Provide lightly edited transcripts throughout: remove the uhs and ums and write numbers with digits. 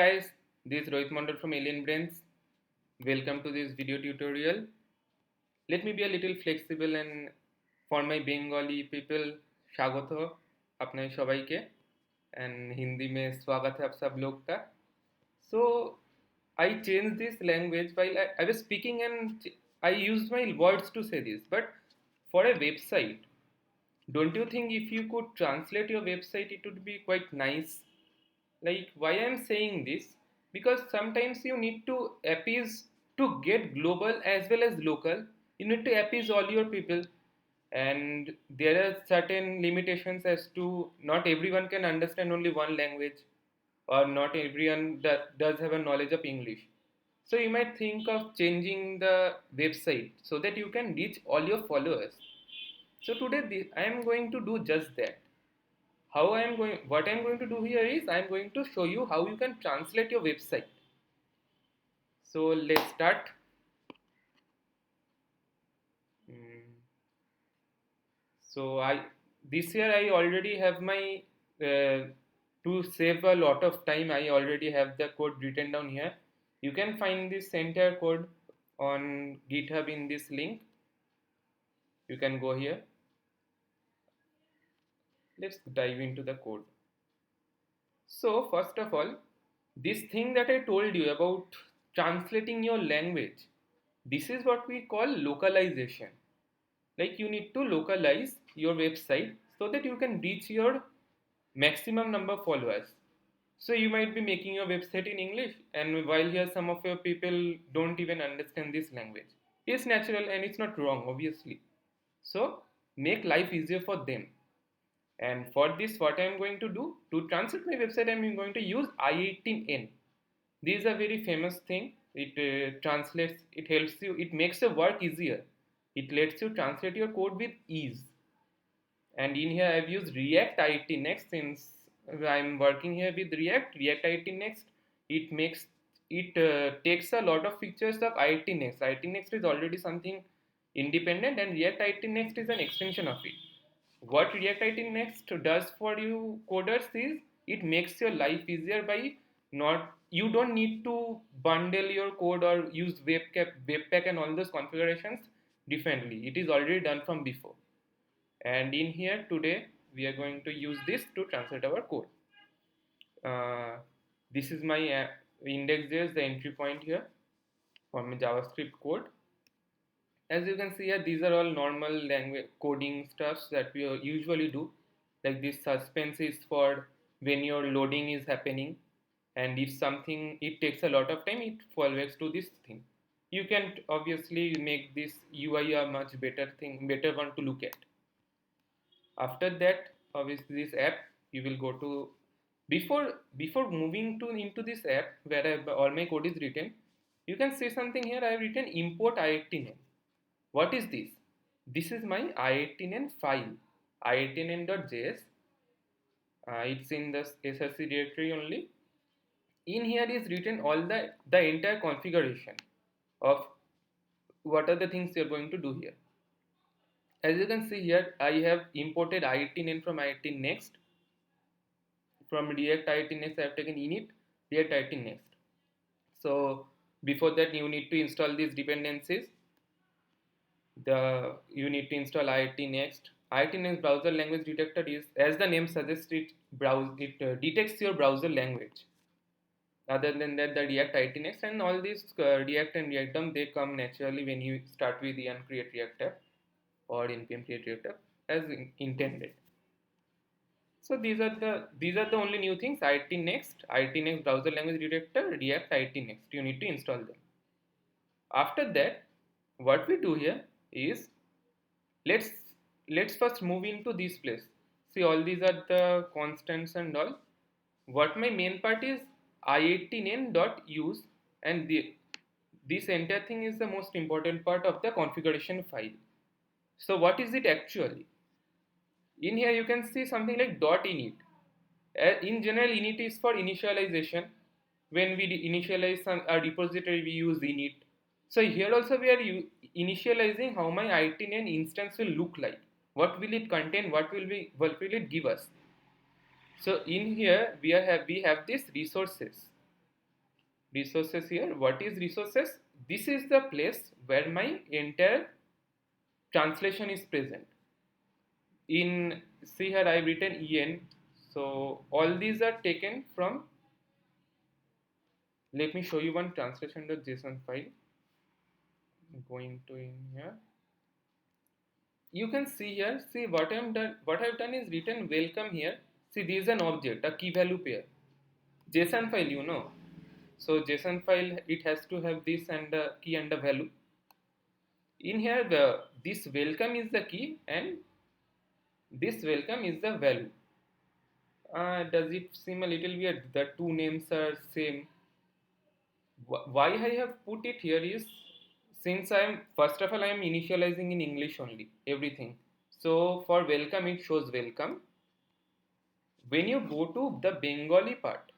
Guys, this is Rohit Mondal from Alien Brains. Welcome to this video tutorial. Let me be a little flexible and for my Bengali people, स्वागत हो अपने सबाई के and Hindi में स्वागत है आप सब लोग का. So I changed this language while I was speaking and I used my words to say this. But for a website, don't you think if you could translate your website, it would be quite nice? Like, why I'm saying this? Because sometimes you need to appease to get global as well as local. You need to appease all your people, and there are certain limitations as to not everyone can understand only one language, or not everyone that does have a knowledge of English. So you might think of changing the website so that you can reach all your followers. So today I am going to do just that. What I am going to do here is I am going to show you how you can translate your website. So let's start. Mm, so I this year I already have my to save a lot of time. I already have the code written down here. You can find this entire code on GitHub in this link. You can go here. Let's dive into the code. So first of all, this thing that I told you about translating your language, this is what we call localization. Like, you need to localize your website so that you can reach your maximum number of followers. So you might be making your website in English, and while here some of your people don't even understand this language. It's natural and it's not wrong, obviously. So make life easier for them. And for this, what I am going to do, to translate my website, I am going to use I18N. This is a very famous thing. It translates, it helps you, it makes your work easier. It lets you translate your code with ease. And in here, I've used React I18 Next since I'm working here with React I18 Next. It takes a lot of features of I18 Next. I18 Next is already something independent, and React I18 Next is an extension of it. What React IE Next does for you coders is it makes your life easier by not you don't need to bundle your code or use Webpack and all those configurations differently. It is already done from before. And in here today we are going to use this to translate our code. This is my index.js, the entry point here for my JavaScript code. As you can see here, these are all normal language coding stuffs that we usually do. Like, this suspense is for when your loading is happening, and if something it takes a lot of time, it fallbacks to this thing. You can obviously make this UI a much better one to look at. After that, obviously this app, you will go to before moving to into this app where all my code is written. You can see something here. I have written import I18N. What is this? This is my I18N file, i18n.js. It's in the SRC directory only. In here is written all the entire configuration of what are the things you're going to do here. As you can see here, I have imported I18N from I18 Next. From React I18 Next, I have taken init React I18 Next. So before that, you need to install these dependencies. You need to install I18 Next. I18 Next browser language detector is, as the name suggests, it detects your browser language. Other than that, the React I18 Next and all these React and React DOM, they come naturally when you start with the create React app or npm create React app as intended. So these are the only new things: I18 Next, I18 Next browser language detector, React I18 Next. You need to install them. After that, what we do here is let's first move into this place. See, all these are the constants and all. What my main part is i18n.use, and this entire thing is the most important part of the configuration file. So what is it actually? In here you can see something like .init. In general, init is for initialization. When we initialize a repository, we use init. So here also we are initializing how my I18N instance will look like. What will it contain? What will it give us? So in here we have these resources. resources here. What is resources? This is the place where my entire translation is present. In, see here I've written en, so all these are taken from, let me show you one translation.json file. Going to in here, you can see here, see what I've done is written welcome here. See, this is an object, a key value pair. JSON file, you know. So JSON file, it has to have this and the key and the value. In here, this welcome is the key and this welcome is the value. Does it seem a little weird? The two names are same. Why I have put it here is, since I am, first of all, I am initializing in English only, everything. So for welcome, it shows welcome. When you go to the Bengali part,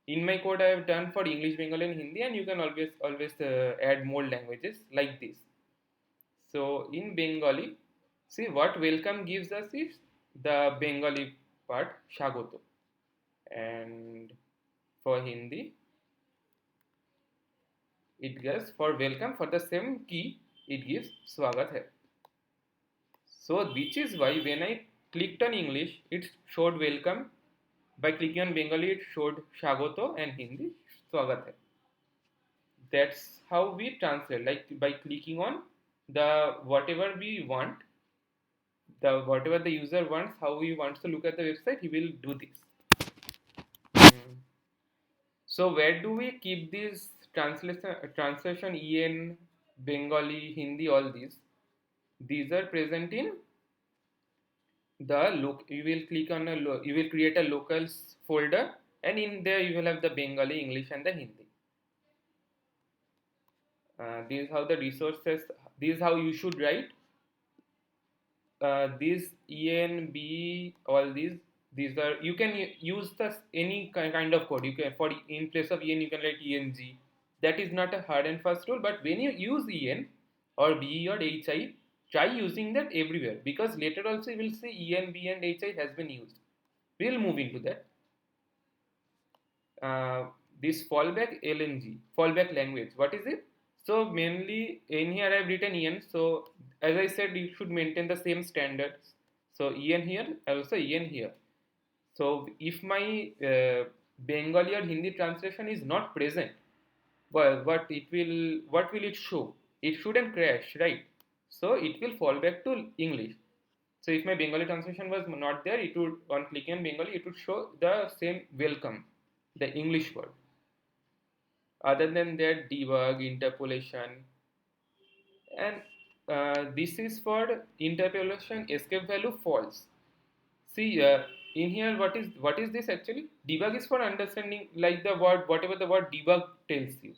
in my code I have done for English, Bengali and Hindi, and you can always add more languages like this. So in Bengali, see what welcome gives us is the Bengali part, Shagoto. And for Hindi, it gives, for welcome, for the same key, it gives Swagat hai. So which is why when I clicked on English, it showed welcome. By clicking on Bengali, it showed Shagoto, and Hindi, Swagat hai. That's how we translate, like by clicking on the whatever we want, the whatever the user wants, how he wants to look at the website, he will do this. So where do we keep this translation en, Bengali, Hindi, all these? These are present in the you will click on you will create a locals folder, and in there you will have the Bengali, English and the Hindi. This is how the resources, this is how you should write. These en, b, all these are, you can use the any kind of code. You can, for in place of en you can write eng. That is not a hard and fast rule, but when you use en or b or hi, try using that everywhere, because later also you will see en, b and hi has been used. We will move into that. This fallback LNG, fallback language, what is it? So mainly in here I have written en. So as I said, you should maintain the same standards. So en here, also en here. So if my Bengali or Hindi translation is not present, well, what will it show? It shouldn't crash, right? So it will fall back to English. So if my Bengali translation was not there, it would, on clicking on Bengali, it would show the same welcome, the English word. Other than that, debug, interpolation, and this is for interpolation escape value false. See, in here, what is this actually? Debug is for understanding, like the word, whatever the word debug tells you.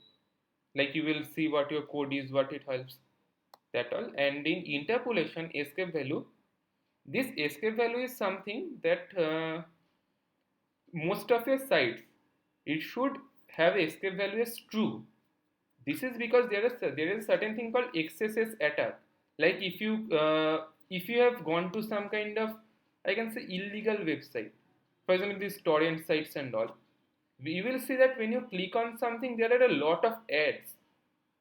Like you will see what your code is, what it helps, that all. And in interpolation escape value, this escape value is something that most of your sites, it should have escape value as true. This is because there is a certain thing called XSS attack. Like if you have gone to some kind of, I can say, illegal website, for example these torrent sites and all, you will see that when you click on something there are a lot of ads.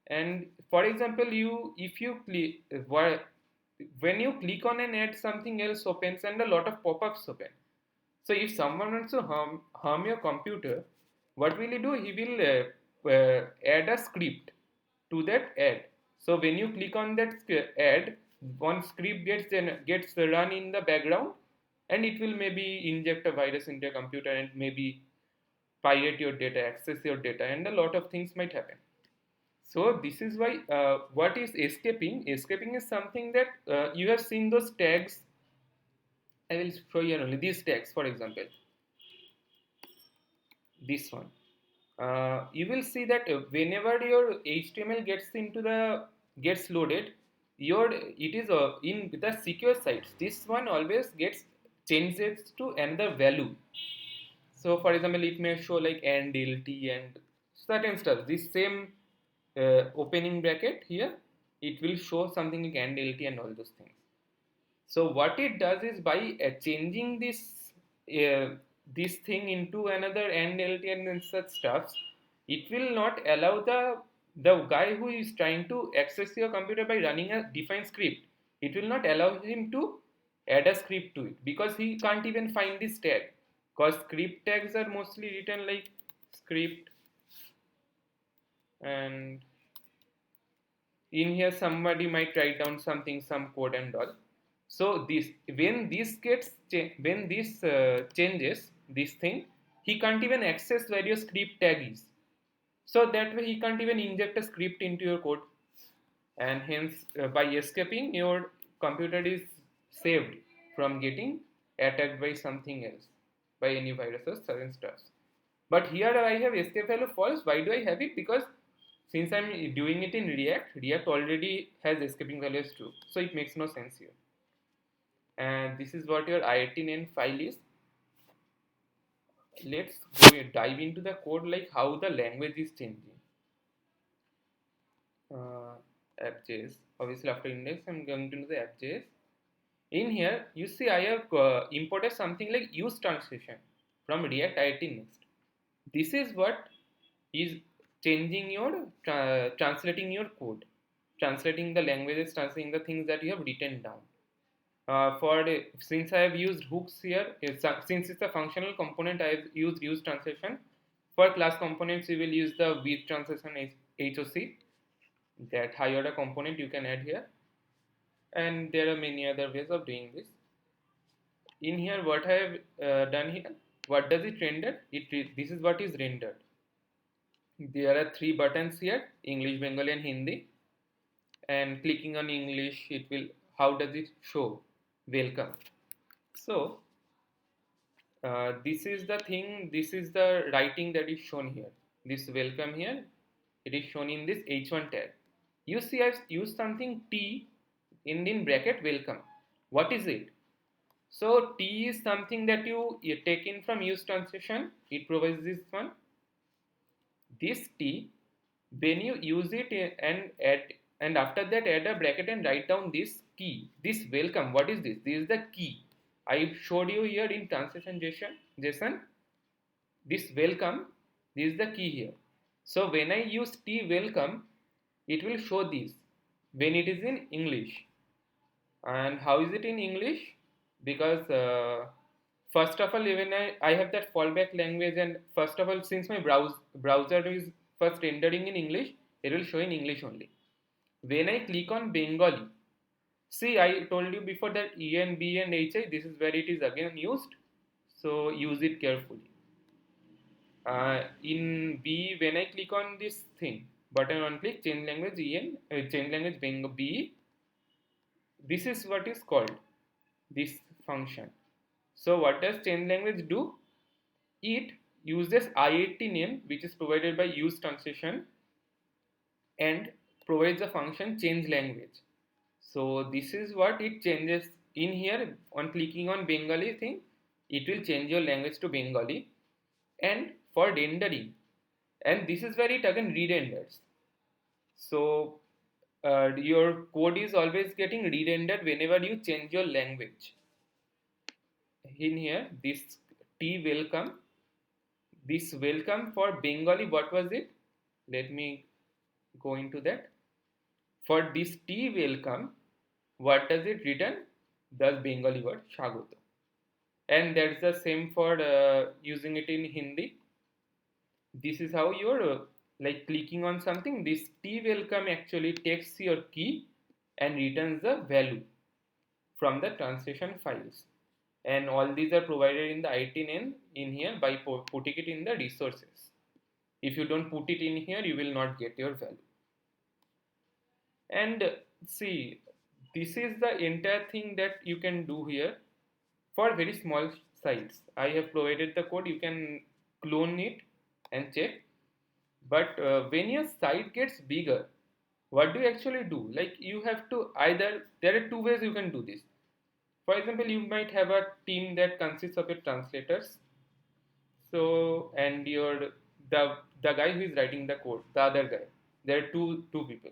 And for example, when you click on an ad, something else opens and a lot of pop-ups open. So if someone wants to harm your computer, what will he do? He will add a script to that ad. So when you click on that ad, one script gets run in the background, and it will maybe inject a virus into your computer and maybe pirate your data, access your data, and a lot of things might happen. So this is why what is escaping? Escaping is something that you have seen those tags. I will show you only these tags. For example, this one. You will see that whenever your HTML gets loaded, it is in the secure sites. This one always gets changes to another value. So for example, it may show like lt and certain stuff. This same opening bracket here, it will show something like lt and all those things. So what it does is, by changing this thing into another lt and such stuffs, it will not allow the guy who is trying to access your computer by running a defined script. It will not allow him to add a script to it because he can't even find this tag. Because script tags are mostly written like script, and in here somebody might write down something, some code and all. So this when this gets when this changes this thing, he can't even access where your script tag is. So that way he can't even inject a script into your code, and hence by escaping your computer is saved from getting attacked by something else, by any viruses, certain stuff. But here I have escape value false. Why do I have it? Because since I'm doing it in React already has escaping values too, so it makes no sense here. And this is what your IITN file is. Let's go dive into the code, like how the language is changing. App.js. Obviously, after index, I'm going to the app.js. In here, you see I have imported something like use translation from React IIT Next. This is what is changing your translating your code, translating the languages, translating the things that you have written down. Since I have used hooks here, since it's a functional component, I have used use translation. For class components, you will use the with translation HOC, that high order component you can add here, and there are many other ways of doing this. In here, what I have done here, what does it render? This is what is rendered. There are 3 buttons here: English, Bengali, and Hindi. And clicking on English, it will. How does it show? Welcome. So this is the thing. This is the writing that is shown here. This welcome here, it is shown in this H1 tag. You see, I've used something T in bracket welcome. What is it? So T is something that you take in from use translation. It provides this one. This T, when you use it and add, and after that add a bracket and write down this key. This welcome. What is this? This is the key. I showed you here in translation JSON. This welcome. This is the key here. So when I use T welcome, it will show this when it is in English. And how is it in English? Because first of all, even I have that fallback language, and first of all, since my browser is first rendering in English, it will show in English only. When I click on Bengali, see, I told you before that E and B and HI, this is where it is again used, so use it carefully. In B, when I click on this thing, button on click, change language change language B, this is what is called this function. So what does change language do? It uses IIT name, which is provided by use translation, and provides a function change language. So this is what it changes in here. On clicking on Bengali thing, it will change your language to Bengali. And for rendering, and this is where it again re-renders. So your code is always getting re-rendered whenever you change your language. In here, this T welcome, this welcome for Bengali, what was it? Let me go into that. For this T welcome, what does it return? The Bengali word Shagoto. And that's the same for using it in Hindi. This is how you're like clicking on something. This T welcome actually takes your key and returns the value from the translation files. And all these are provided in the IITN in here by putting it in the resources. If you don't put it in here, you will not get your value. And see, this is the entire thing that you can do here for very small sites. I have provided the code, you can clone it and check. But when your site gets bigger, what do you actually do? Like you have to either, there are 2 ways you can do this. For example, you might have a team that consists of your translators. So, and your the guy who is writing the code, the other guy. There are two people.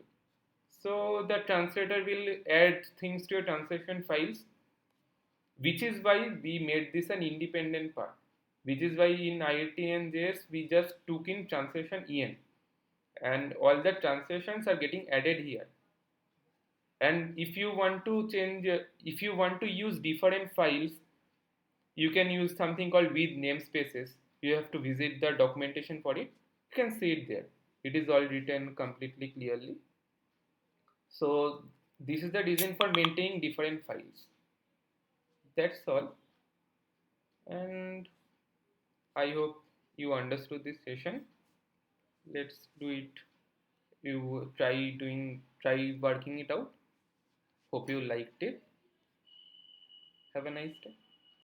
So the translator will add things to your translation files, which is why we made this an independent part. which is why in IITNJS we just took in translation en, and all the translations are getting added here. And if you want to change, if you want to use different files, you can use something called with namespaces. You have to visit the documentation for it. You can see it there. It is all written completely clearly. So this is the reason for maintaining different files. That's all. And I hope you understood this session. Let's do it. You try working it out. Hope you liked it. Have a nice day.